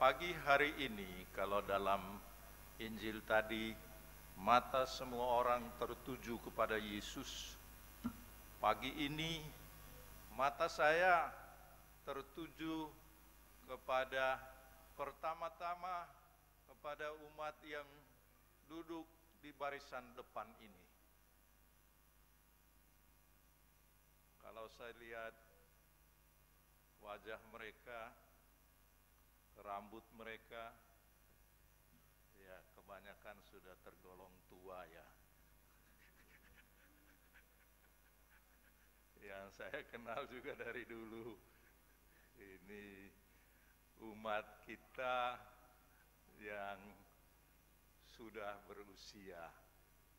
pagi hari ini, kalau dalam Injil tadi, mata semua orang tertuju kepada Yesus. Pagi ini, mata saya tertuju kepada pertama-tama kepada umat yang duduk di barisan depan ini. Kalau saya lihat wajah mereka, rambut mereka, ya kebanyakan sudah tergolong tua ya. Yang saya kenal juga dari dulu. Ini umat kita yang sudah berusia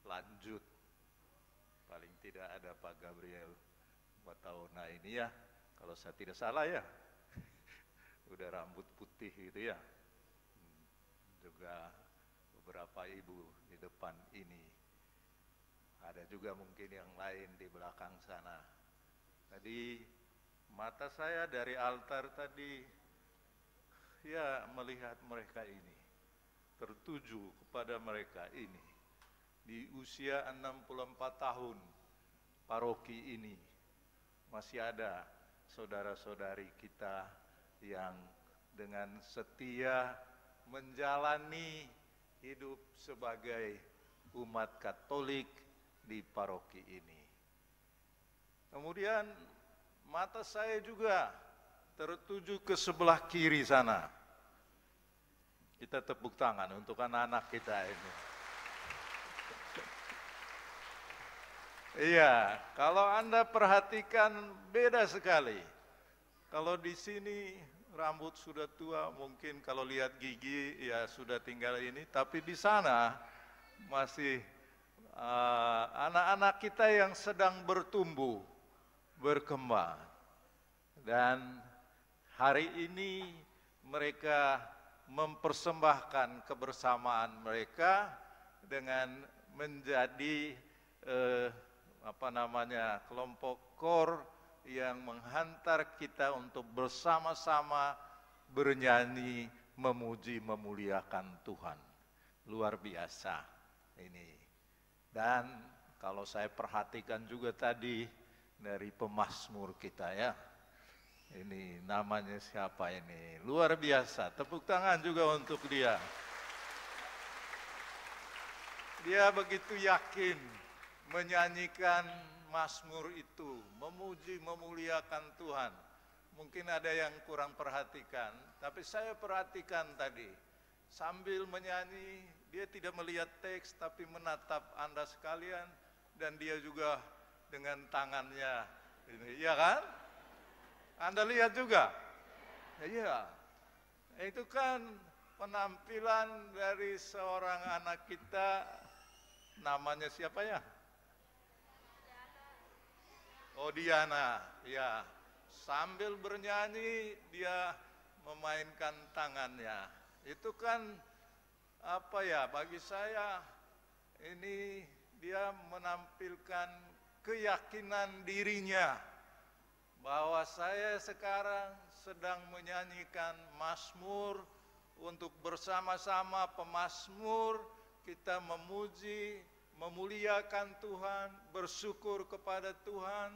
lanjut. Paling tidak ada Pak Gabriel Batahona ini ya, kalau saya tidak salah ya. Udah rambut putih gitu ya. Juga beberapa ibu di depan ini. Ada juga mungkin yang lain di belakang sana. Tadi mata saya dari altar tadi ya melihat mereka ini, tertuju kepada mereka ini. Di usia 64 tahun paroki ini masih ada saudara-saudari kita yang dengan setia menjalani hidup sebagai umat Katolik di paroki ini. Kemudian mata saya juga tertuju ke sebelah kiri sana. Kita tepuk tangan untuk anak-anak kita ini. Iya, kalau Anda perhatikan beda sekali. Kalau di sini rambut sudah tua, mungkin kalau lihat gigi ya sudah tinggal ini, tapi di sana masih anak-anak kita yang sedang bertumbuh, berkembang. Dan hari ini mereka mempersembahkan kebersamaan mereka dengan menjadi kelompok KOR yang menghantar kita untuk bersama-sama bernyanyi, memuji, memuliakan Tuhan. Luar biasa ini. Dan kalau saya perhatikan juga tadi dari pemazmur kita ya. Ini namanya siapa ini? Luar biasa. Tepuk tangan juga untuk dia. Dia begitu yakin menyanyikan mazmur itu, memuji, memuliakan Tuhan. Mungkin ada yang kurang perhatikan, tapi saya perhatikan tadi. Sambil menyanyi, dia tidak melihat teks, tapi menatap Anda sekalian, dan dia juga dengan tangannya. Iya kan? Anda lihat juga? Iya. Itu kan penampilan dari seorang anak kita, namanya siapa ya? Oh, Diana, ya. Sambil bernyanyi dia memainkan tangannya. Itu kan bagi saya ini dia menampilkan keyakinan dirinya bahwa saya sekarang sedang menyanyikan mazmur untuk bersama-sama pemazmur kita memuji, memuliakan Tuhan, bersyukur kepada Tuhan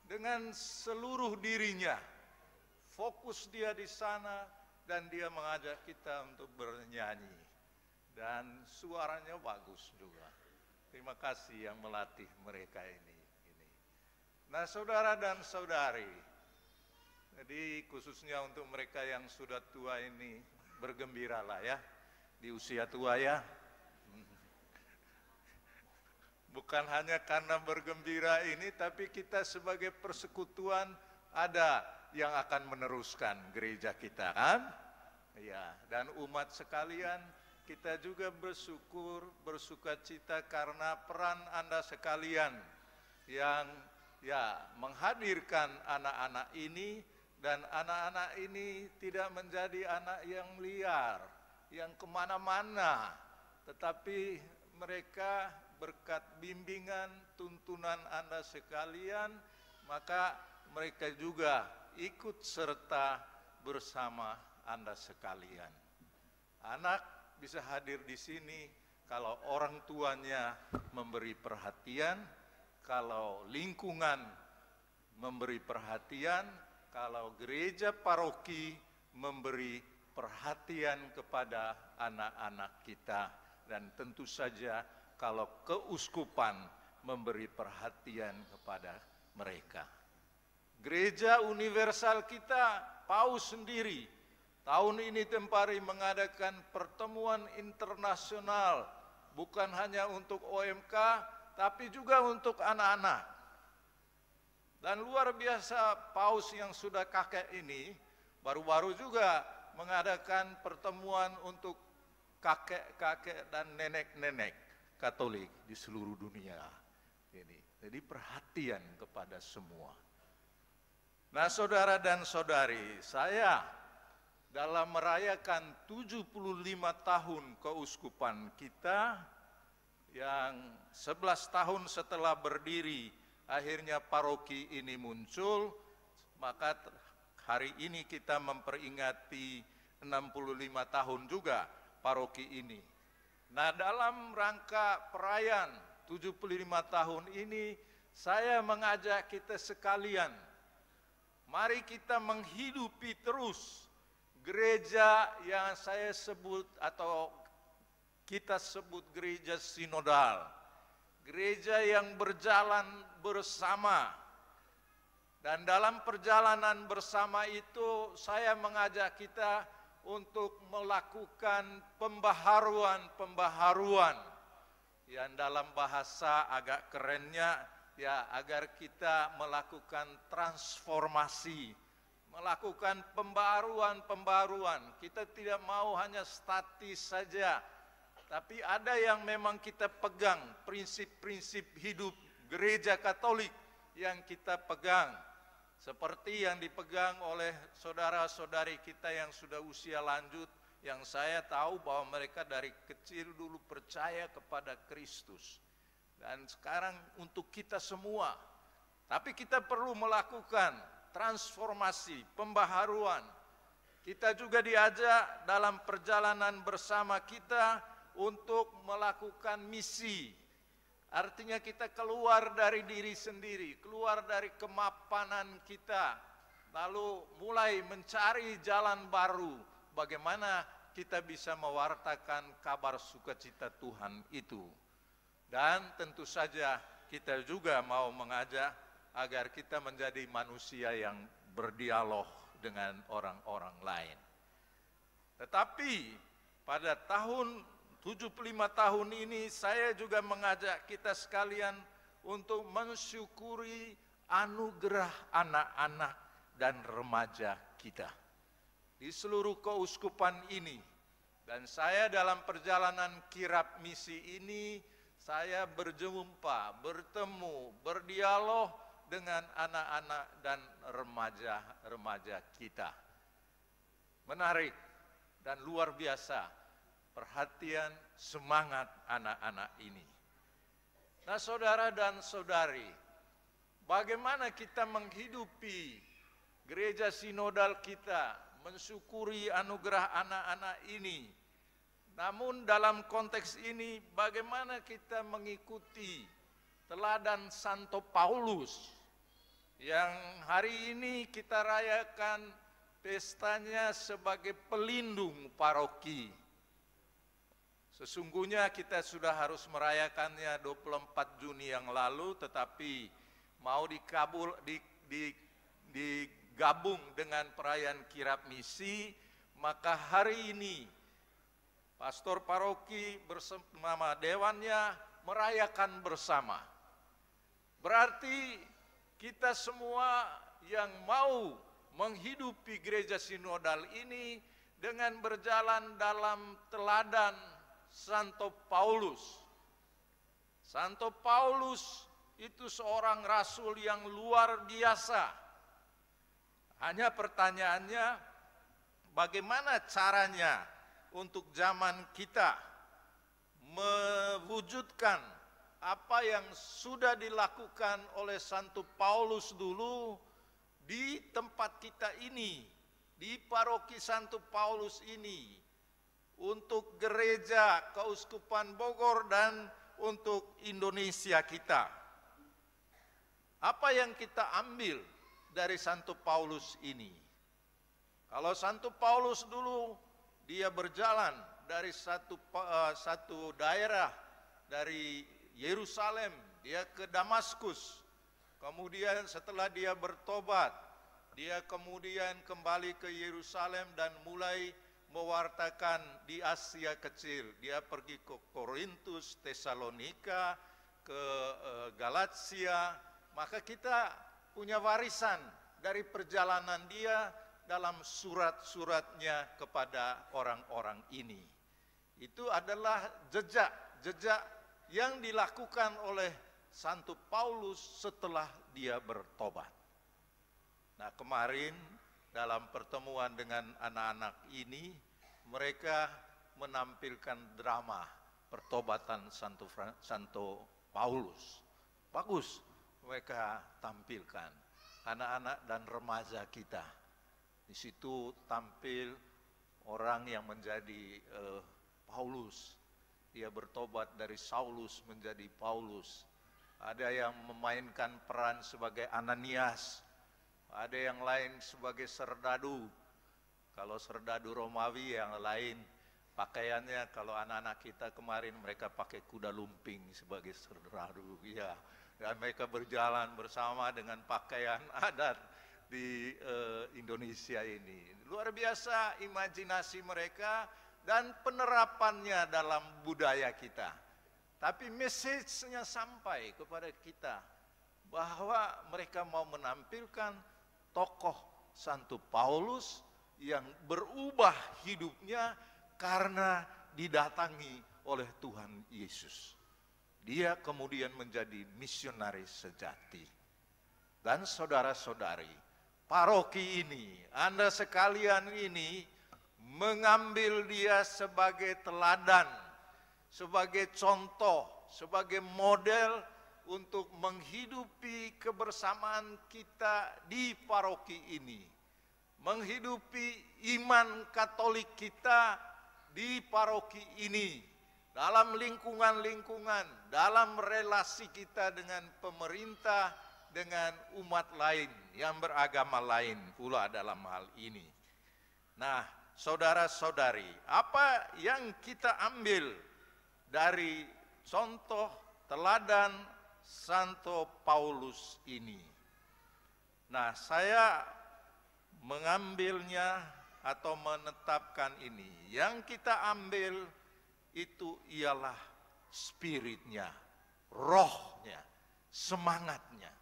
dengan seluruh dirinya. Fokus dia di sana dan dia mengajak kita untuk bernyanyi. Dan suaranya bagus juga. Terima kasih yang melatih mereka ini. Nah, saudara dan saudari, jadi khususnya untuk mereka yang sudah tua ini, bergembiralah ya, di usia tua ya. Bukan hanya karena bergembira ini, tapi kita sebagai persekutuan ada yang akan meneruskan gereja kita kan? Ya, dan umat sekalian, kita juga bersyukur, bersukacita karena peran Anda sekalian yang menghadirkan anak-anak ini, dan anak-anak ini tidak menjadi anak yang liar, yang kemana-mana, tetapi mereka berkat bimbingan, tuntunan Anda sekalian, maka mereka juga ikut serta bersama Anda sekalian. Anak bisa hadir di sini kalau orang tuanya memberi perhatian, kalau lingkungan memberi perhatian, kalau gereja paroki memberi perhatian kepada anak-anak kita, dan tentu saja kalau keuskupan memberi perhatian kepada mereka. Gereja universal kita, Paus sendiri, tahun ini Tempari mengadakan pertemuan internasional, bukan hanya untuk OMK, tapi juga untuk anak-anak. Dan luar biasa, Paus yang sudah kakek ini, baru-baru juga mengadakan pertemuan untuk kakek-kakek dan nenek-nenek Katolik di seluruh dunia. Jadi perhatian kepada semua. Nah, saudara dan saudari, saya dalam merayakan 75 tahun keuskupan kita, yang 11 tahun setelah berdiri, akhirnya paroki ini muncul, maka hari ini kita memperingati 65 tahun juga paroki ini. Nah, dalam rangka perayaan 75 tahun ini, saya mengajak kita sekalian, mari kita menghidupi terus gereja yang saya sebut atau kita sebut gereja sinodal. Gereja yang berjalan bersama. Dan dalam perjalanan bersama itu saya mengajak kita untuk melakukan pembaharuan. Yang dalam bahasa agak kerennya ya, agar kita melakukan transformasi, melakukan pembaruan. Kita tidak mau hanya statis saja, tapi ada yang memang kita pegang, prinsip-prinsip hidup gereja Katolik yang kita pegang, seperti yang dipegang oleh saudara-saudari kita yang sudah usia lanjut, yang saya tahu bahwa mereka dari kecil dulu percaya kepada Kristus. Dan sekarang untuk kita semua, tapi kita perlu melakukan transformasi, pembaharuan. Kita juga diajak dalam perjalanan bersama kita untuk melakukan misi. Artinya kita keluar dari diri sendiri, keluar dari kemapanan kita, lalu mulai mencari jalan baru, bagaimana kita bisa mewartakan kabar sukacita Tuhan itu. Dan tentu saja kita juga mau mengajak agar kita menjadi manusia yang berdialog dengan orang-orang lain. Tetapi pada tahun 75 tahun ini saya juga mengajak kita sekalian untuk mensyukuri anugerah anak-anak dan remaja kita di seluruh keuskupan ini. Dan saya dalam perjalanan kirab misi ini, saya berjumpa, bertemu, berdialog dengan anak-anak dan remaja-remaja kita. Menarik dan luar biasa perhatian, semangat anak-anak ini. Nah, saudara dan saudari, bagaimana kita menghidupi gereja sinodal kita, mensyukuri anugerah anak-anak ini? Namun dalam konteks ini, bagaimana kita mengikuti teladan Santo Paulus yang hari ini kita rayakan pestanya sebagai pelindung paroki. Sesungguhnya kita sudah harus merayakannya 24 Juni yang lalu, tetapi mau digabung dengan perayaan kirab misi, maka hari ini pastor paroki bersama dewannya merayakan bersama. Berarti kita semua yang mau menghidupi gereja sinodal ini dengan berjalan dalam teladan Santo Paulus. Santo Paulus itu seorang rasul yang luar biasa. Hanya pertanyaannya, bagaimana caranya untuk zaman kita mewujudkan apa yang sudah dilakukan oleh Santo Paulus dulu di tempat kita ini, di paroki Santo Paulus ini, untuk gereja Keuskupan Bogor dan untuk Indonesia kita. Apa yang kita ambil dari Santo Paulus ini? Kalau Santo Paulus dulu dia berjalan dari satu daerah dari Yerusalem, dia ke Damaskus. Kemudian setelah dia bertobat, dia kemudian kembali ke Yerusalem dan mulai mewartakan di Asia Kecil. Dia pergi ke Korintus, Tesalonika, ke Galatia. Maka kita punya warisan dari perjalanan dia dalam surat-suratnya kepada orang-orang ini. Itu adalah jejak yang dilakukan oleh Santo Paulus setelah dia bertobat. Nah, kemarin dalam pertemuan dengan anak-anak ini, mereka menampilkan drama pertobatan Santo Paulus. Bagus mereka tampilkan, anak-anak dan remaja kita. Di situ tampil orang yang menjadi Paulus. Dia bertobat dari Saulus menjadi Paulus. Ada yang memainkan peran sebagai Ananias. Ada yang lain sebagai serdadu. Kalau serdadu Romawi, yang lain pakaiannya, kalau anak-anak kita kemarin mereka pakai kuda lumping sebagai serdadu. Ya, dan mereka berjalan bersama dengan pakaian adat di Indonesia ini. Luar biasa imajinasi mereka dan penerapannya dalam budaya kita. Tapi message-nya sampai kepada kita bahwa mereka mau menampilkan tokoh Santo Paulus yang berubah hidupnya karena didatangi oleh Tuhan Yesus. Dia kemudian menjadi misionaris sejati. Dan saudara-saudari, paroki ini, Anda sekalian ini mengambil dia sebagai teladan, sebagai contoh, sebagai model untuk menghidupi kebersamaan kita di paroki ini. Menghidupi iman Katolik kita di paroki ini. Dalam lingkungan-lingkungan, dalam relasi kita dengan pemerintah, dengan umat lain yang beragama lain pula dalam hal ini. Nah, saudara-saudari, apa yang kita ambil dari contoh teladan Santo Paulus ini? Nah, saya mengambilnya atau menetapkan ini. Yang kita ambil itu ialah spiritnya, rohnya, semangatnya.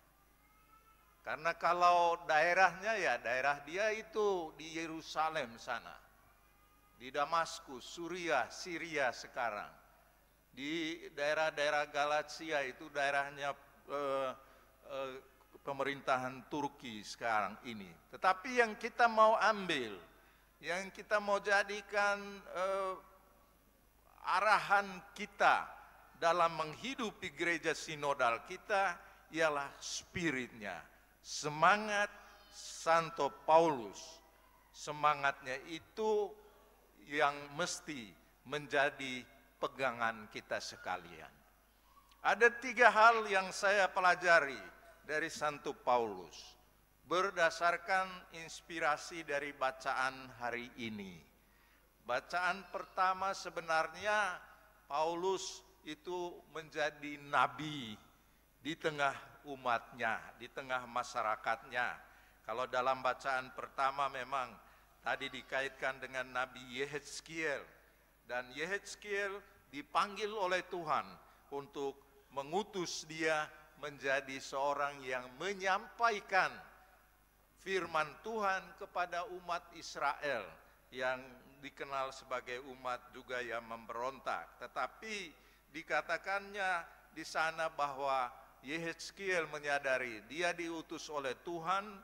Karena kalau daerahnya ya daerah dia itu di Yerusalem sana, di Damaskus, Suriah, Syria sekarang. Di daerah-daerah Galatia itu daerahnya pemerintahan Turki sekarang ini. Tetapi yang kita mau ambil, yang kita mau jadikan arahan kita dalam menghidupi gereja sinodal kita ialah spiritnya, semangat Santo Paulus. Semangatnya itu yang mesti menjadi pegangan kita sekalian. Ada 3 hal yang saya pelajari dari Santo Paulus berdasarkan inspirasi dari bacaan hari ini. Bacaan pertama, sebenarnya Paulus itu menjadi nabi di tengah umatnya, di tengah masyarakatnya. Kalau dalam bacaan pertama memang tadi dikaitkan dengan Nabi Yehezkiel. Dan Yehezkiel dipanggil oleh Tuhan untuk mengutus dia menjadi seorang yang menyampaikan firman Tuhan kepada umat Israel yang dikenal sebagai umat juga yang memberontak. Tetapi dikatakannya di sana bahwa Yehezkiel menyadari dia diutus oleh Tuhan,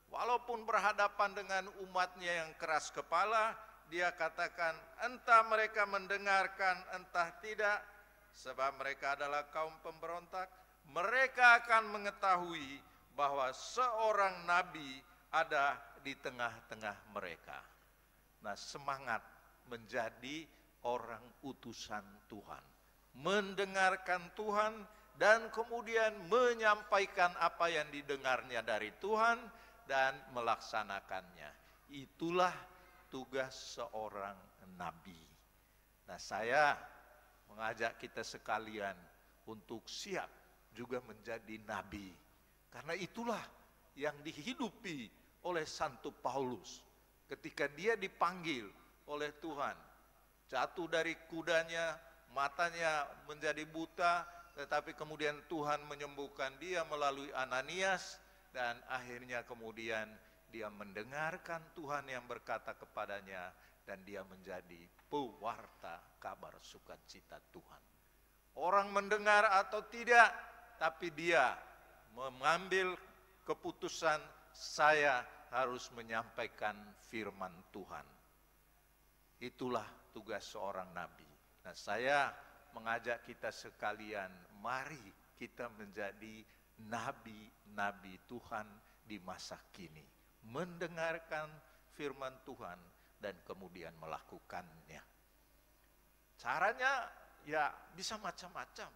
walaupun berhadapan dengan umatnya yang keras kepala, dia katakan entah mereka mendengarkan entah tidak, sebab mereka adalah kaum pemberontak, mereka akan mengetahui bahwa seorang nabi ada di tengah-tengah mereka. Nah, semangat menjadi orang utusan Tuhan. Mendengarkan Tuhan dan kemudian menyampaikan apa yang didengarnya dari Tuhan dan melaksanakannya. Itulah tugas seorang nabi. Nah, saya mengajak kita sekalian untuk siap juga menjadi nabi. Karena itulah yang dihidupi oleh Santo Paulus. Ketika dia dipanggil oleh Tuhan, jatuh dari kudanya, matanya menjadi buta, tetapi kemudian Tuhan menyembuhkan dia melalui Ananias, dan akhirnya kemudian dia mendengarkan Tuhan yang berkata kepadanya, dan dia menjadi pewarta kabar sukacita Tuhan. Orang mendengar atau tidak, tapi dia mengambil keputusan, saya harus menyampaikan firman Tuhan. Itulah tugas seorang nabi. Nah, saya mengajak kita sekalian, mari kita menjadi nabi-nabi Tuhan di masa kini. Mendengarkan firman Tuhan dan kemudian melakukannya. Caranya ya bisa macam-macam.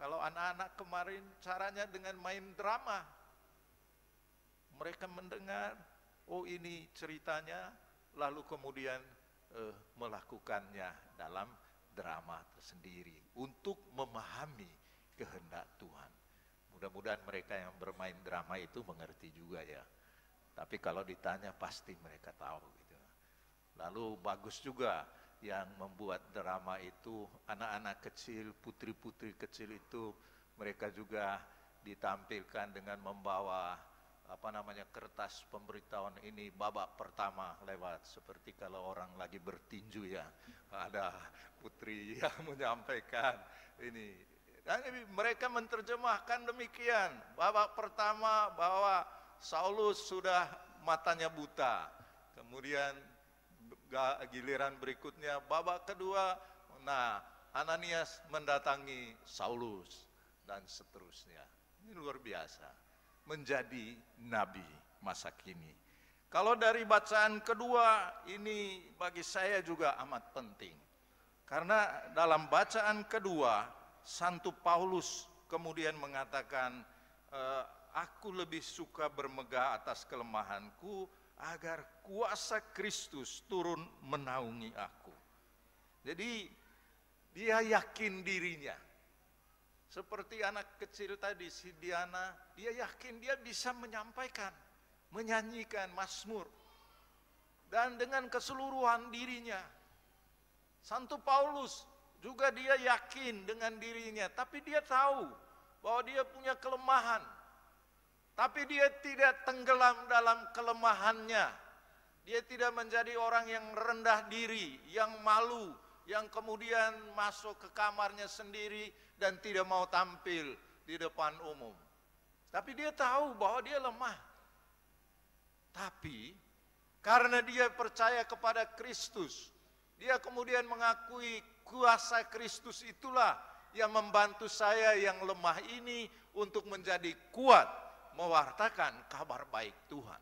Kalau anak-anak kemarin caranya dengan main drama. Mereka mendengar, oh ini ceritanya, lalu kemudian melakukannya dalam drama tersendiri untuk memahami kehendak Tuhan. Mudah-mudahan mereka yang bermain drama itu mengerti juga ya. Tapi kalau ditanya pasti mereka tahu gitu. Lalu bagus juga yang membuat drama itu anak-anak kecil, putri-putri kecil itu, mereka juga ditampilkan dengan membawa kertas pemberitahuan ini babak pertama lewat, seperti kalau orang lagi bertinju ya, ada putri yang menyampaikan ini. Dan mereka menerjemahkan demikian, babak pertama bahwa Saulus sudah matanya buta, kemudian giliran berikutnya babak kedua, nah Ananias mendatangi Saulus dan seterusnya. Ini luar biasa, menjadi nabi masa kini. Kalau dari bacaan kedua, ini bagi saya juga amat penting. Karena dalam bacaan kedua, Santo Paulus kemudian mengatakan, aku lebih suka bermegah atas kelemahanku, agar kuasa Kristus turun menaungi aku. Jadi dia yakin dirinya. Seperti anak kecil tadi, si Diana, dia yakin dia bisa menyampaikan, menyanyikan mazmur. Dan dengan keseluruhan dirinya. Santo Paulus juga dia yakin dengan dirinya, tapi dia tahu bahwa dia punya kelemahan. Tapi dia tidak tenggelam dalam kelemahannya. Dia tidak menjadi orang yang rendah diri, yang malu, yang kemudian masuk ke kamarnya sendiri dan tidak mau tampil di depan umum. Tapi dia tahu bahwa dia lemah. Tapi karena dia percaya kepada Kristus, dia kemudian mengakui kuasa Kristus itulah yang membantu saya yang lemah ini untuk menjadi kuat mewartakan kabar baik Tuhan.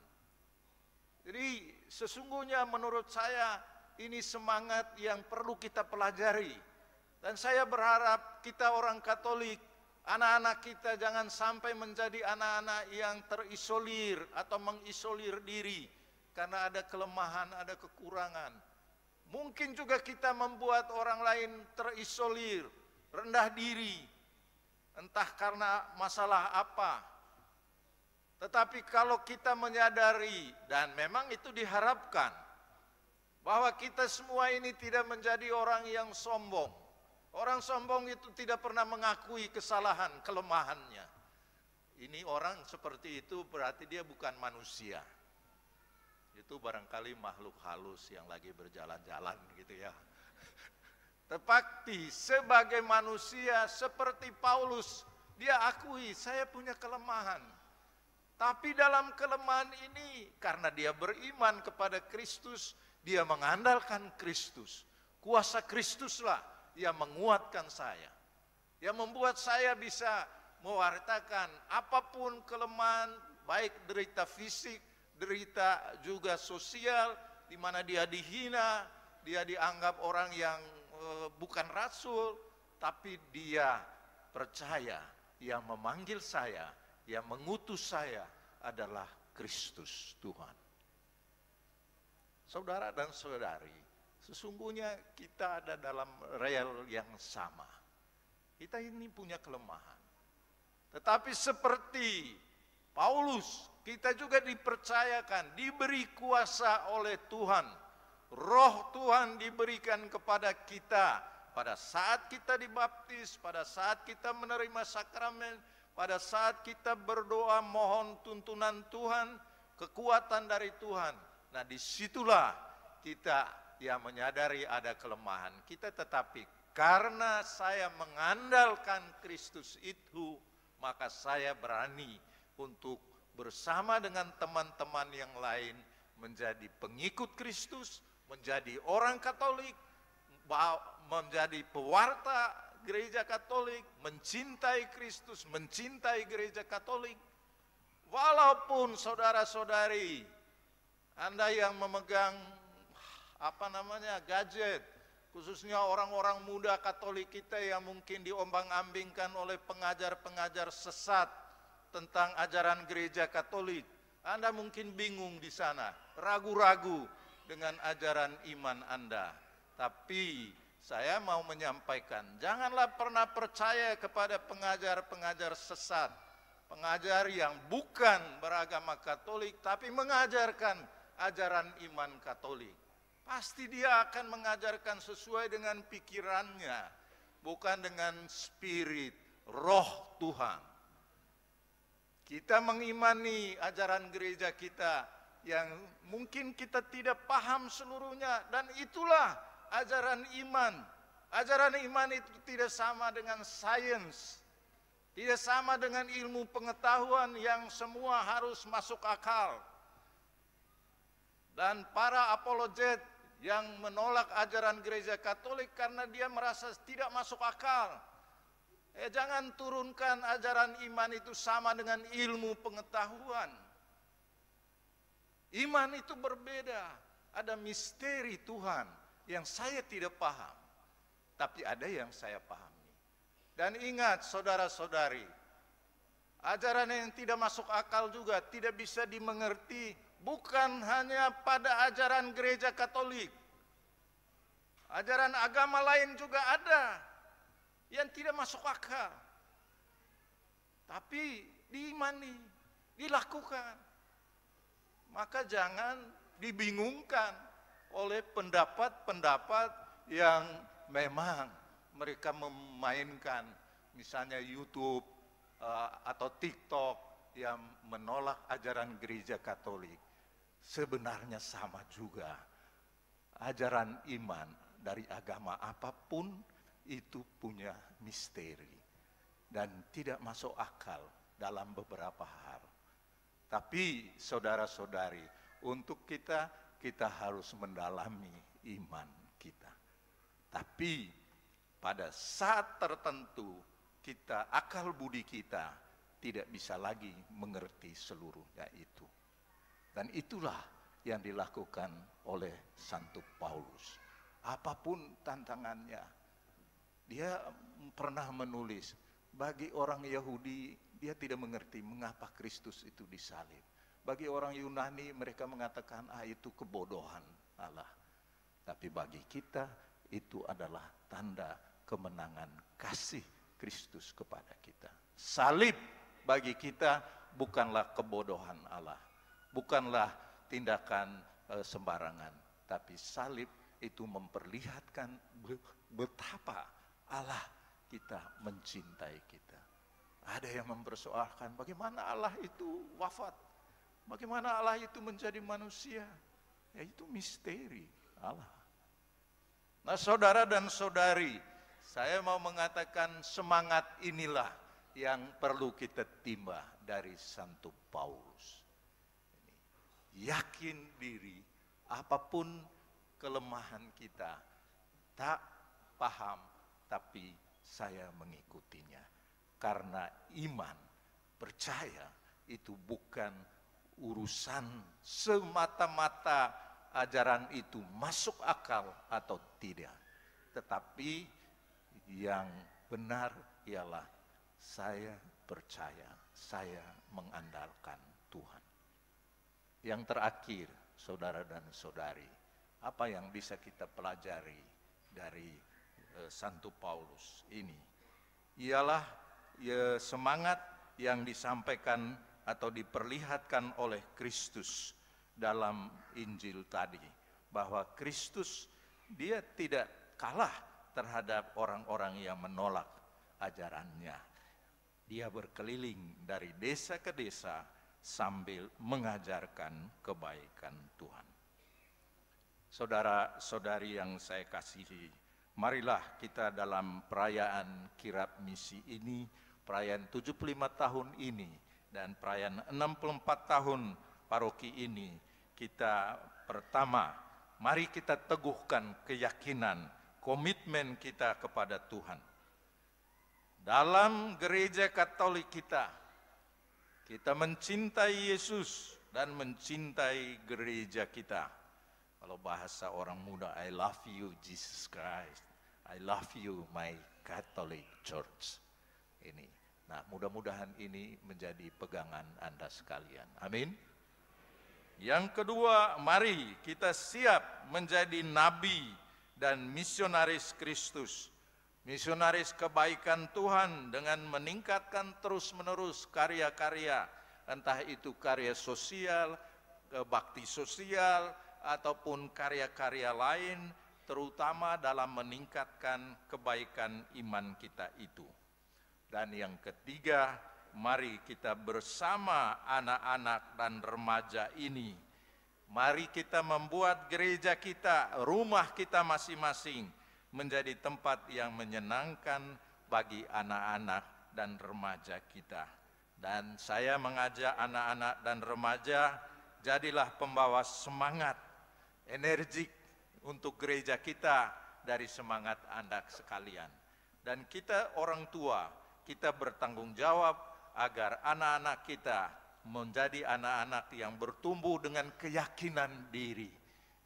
Jadi sesungguhnya menurut saya ini semangat yang perlu kita pelajari. Dan saya berharap kita orang Katolik, anak-anak kita jangan sampai menjadi anak-anak yang terisolir atau mengisolir diri karena ada kelemahan, ada kekurangan. Mungkin juga kita membuat orang lain terisolir, rendah diri, entah karena masalah apa. Tetapi kalau kita menyadari, dan memang itu diharapkan, bahwa kita semua ini tidak menjadi orang yang sombong. Orang sombong itu tidak pernah mengakui kesalahan, kelemahannya. Ini orang seperti itu berarti dia bukan manusia. Itu barangkali makhluk halus yang lagi berjalan-jalan gitu ya. Tetapi sebagai manusia seperti Paulus, dia akui saya punya kelemahan. Tapi dalam kelemahan ini, karena dia beriman kepada Kristus, dia mengandalkan Kristus. Kuasa Kristuslah yang menguatkan saya, yang membuat saya bisa mewartakan apapun kelemahan, baik derita fisik, derita juga sosial, di mana dia dihina, dia dianggap orang yang bukan rasul, tapi dia percaya yang memanggil saya, yang mengutus saya adalah Kristus Tuhan. Saudara dan saudari, sesungguhnya kita ada dalam rel yang sama. Kita ini punya kelemahan. Tetapi seperti Paulus, kita juga dipercayakan, diberi kuasa oleh Tuhan. Roh Tuhan diberikan kepada kita pada saat kita dibaptis, pada saat kita menerima sakramen, pada saat kita berdoa mohon tuntunan Tuhan, kekuatan dari Tuhan. Nah, disitulah kita yang menyadari ada kelemahan kita, tetapi karena saya mengandalkan Kristus itu, maka saya berani untuk bersama dengan teman-teman yang lain menjadi pengikut Kristus, menjadi orang Katolik, menjadi pewarta gereja Katolik, mencintai Kristus, mencintai gereja Katolik. Walaupun saudara-saudari, Anda yang memegang gadget, khususnya orang-orang muda Katolik kita yang mungkin diombang-ambingkan oleh pengajar-pengajar sesat tentang ajaran gereja Katolik, Anda mungkin bingung di sana, ragu-ragu dengan ajaran iman Anda. Tapi saya mau menyampaikan, janganlah pernah percaya kepada pengajar-pengajar sesat, pengajar yang bukan beragama Katolik tapi mengajarkan ajaran iman Katolik. Pasti dia akan mengajarkan sesuai dengan pikirannya, bukan dengan spirit, roh Tuhan. Kita mengimani ajaran gereja kita yang mungkin kita tidak paham seluruhnya, dan itulah ajaran iman. Ajaran iman itu tidak sama dengan sains, tidak sama dengan ilmu pengetahuan yang semua harus masuk akal. Dan para apologet yang menolak ajaran gereja Katolik karena dia merasa tidak masuk akal. Jangan turunkan ajaran iman itu sama dengan ilmu pengetahuan. Iman itu berbeda. Ada misteri Tuhan yang saya tidak paham, tapi ada yang saya pahami. Dan ingat saudara-saudari, ajaran yang tidak masuk akal juga tidak bisa dimengerti bukan hanya pada ajaran gereja Katolik. Ajaran agama lain juga ada yang tidak masuk akal, tapi diimani, dilakukan. Maka jangan dibingungkan oleh pendapat-pendapat yang memang mereka memainkan, misalnya YouTube atau TikTok yang menolak ajaran gereja Katolik. Sebenarnya sama juga. Ajaran iman dari agama apapun itu punya misteri dan tidak masuk akal dalam beberapa hal. Tapi saudara-saudari, untuk kita harus mendalami iman kita. Tapi pada saat tertentu kita, akal budi kita tidak bisa lagi mengerti seluruhnya itu. Dan itulah yang dilakukan oleh Santo Paulus. Apapun tantangannya, dia pernah menulis, bagi orang Yahudi dia tidak mengerti mengapa Kristus itu disalib. Bagi orang Yunani mereka mengatakan itu kebodohan Allah. Tapi bagi kita itu adalah tanda kemenangan kasih Kristus kepada kita. Salib bagi kita bukanlah kebodohan Allah, bukanlah tindakan sembarangan, tapi salib itu memperlihatkan betapa Allah kita mencintai kita. Ada yang mempersoalkan bagaimana Allah itu wafat, bagaimana Allah itu menjadi manusia. Ya, itu misteri Allah. Nah, saudara dan saudari, saya mau mengatakan semangat inilah yang perlu kita timba dari Santo Paulus. Yakin diri, apapun kelemahan kita, tak paham, tapi saya mengikutinya. Karena iman, percaya itu bukan urusan semata-mata ajaran itu masuk akal atau tidak. Tetapi yang benar ialah saya percaya, saya mengandalkan Tuhan. Yang terakhir, saudara dan saudari, apa yang bisa kita pelajari dari Santo Paulus ini? Ialah semangat yang disampaikan atau diperlihatkan oleh Kristus dalam Injil tadi, bahwa Kristus dia tidak kalah terhadap orang-orang yang menolak ajarannya. Dia berkeliling dari desa ke desa sambil mengajarkan kebaikan Tuhan. Saudara-saudari yang saya kasihi, marilah kita dalam perayaan kirab misi ini, perayaan 75 tahun ini, dan perayaan 64 tahun paroki ini, kita pertama, mari kita teguhkan keyakinan, komitmen kita kepada Tuhan. Dalam gereja Katolik kita mencintai Yesus dan mencintai gereja kita. Kalau bahasa orang muda, I love you Jesus Christ, I love you my Catholic Church. Ini, nah mudah-mudahan ini menjadi pegangan Anda sekalian. Amin. Yang kedua, mari kita siap menjadi nabi dan misionaris Kristus. Misionaris kebaikan Tuhan dengan meningkatkan terus-menerus karya-karya, entah itu karya sosial, bakti sosial, ataupun karya-karya lain, terutama dalam meningkatkan kebaikan iman kita itu. Dan yang ketiga, mari kita bersama anak-anak dan remaja ini, mari kita membuat gereja kita, rumah kita masing-masing menjadi tempat yang menyenangkan bagi anak-anak dan remaja kita. Dan saya mengajak anak-anak dan remaja, jadilah pembawa semangat, energik untuk gereja kita dari semangat Anda sekalian. Dan kita orang tua, kita bertanggung jawab agar anak-anak kita menjadi anak-anak yang bertumbuh dengan keyakinan diri.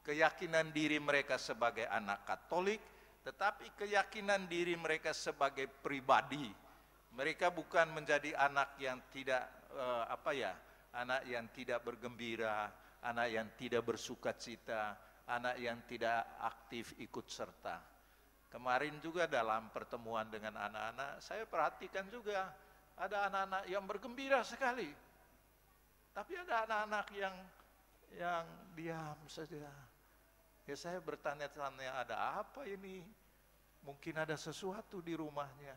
Keyakinan diri mereka sebagai anak Katolik, tetapi keyakinan diri mereka sebagai pribadi. Mereka bukan menjadi anak yang tidak anak yang tidak bergembira, anak yang tidak bersukacita, anak yang tidak aktif ikut serta. Kemarin juga dalam pertemuan dengan anak-anak, saya perhatikan juga ada anak-anak yang bergembira sekali. Tapi ada anak-anak yang diam saja. Ya saya bertanya-tanya, ada apa ini? Mungkin ada sesuatu di rumahnya.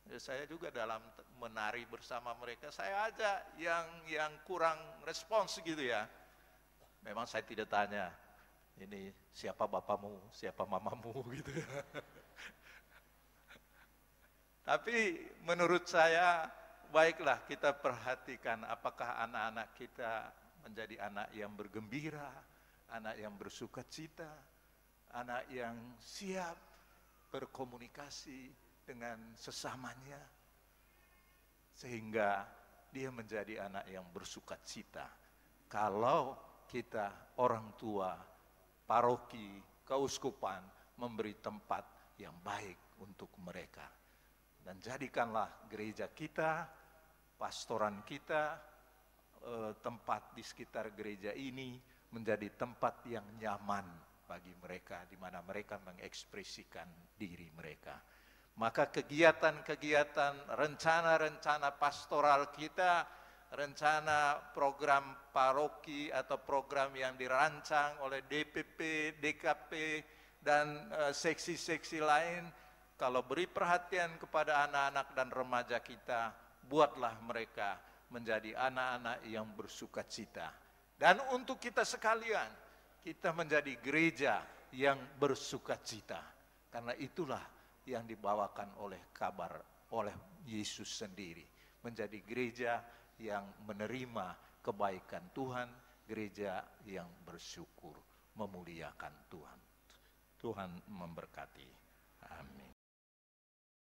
Ya, saya juga dalam menari bersama mereka, saya ajak yang kurang respons gitu ya. Memang saya tidak tanya, ini siapa bapamu, siapa mamamu gitu ya. Tapi menurut saya, baiklah kita perhatikan apakah anak-anak kita menjadi anak yang bergembira, anak yang bersukacita, anak yang siap berkomunikasi dengan sesamanya, sehingga dia menjadi anak yang bersukacita. Kalau kita orang tua, paroki, keuskupan memberi tempat yang baik untuk mereka. Dan jadikanlah gereja kita, pastoran kita, tempat di sekitar gereja ini menjadi tempat yang nyaman bagi mereka, di mana mereka mengekspresikan diri mereka. Maka kegiatan-kegiatan, rencana-rencana pastoral kita, rencana program paroki atau program yang dirancang oleh DPP, DKP, dan seksi-seksi lain, kalau beri perhatian kepada anak-anak dan remaja kita, buatlah mereka menjadi anak-anak yang bersukacita. Dan untuk kita sekalian, kita menjadi gereja yang bersukacita. Karena itulah yang dibawakan oleh kabar oleh Yesus sendiri. Menjadi gereja yang menerima kebaikan Tuhan, gereja yang bersyukur, memuliakan Tuhan. Tuhan memberkati. Amin.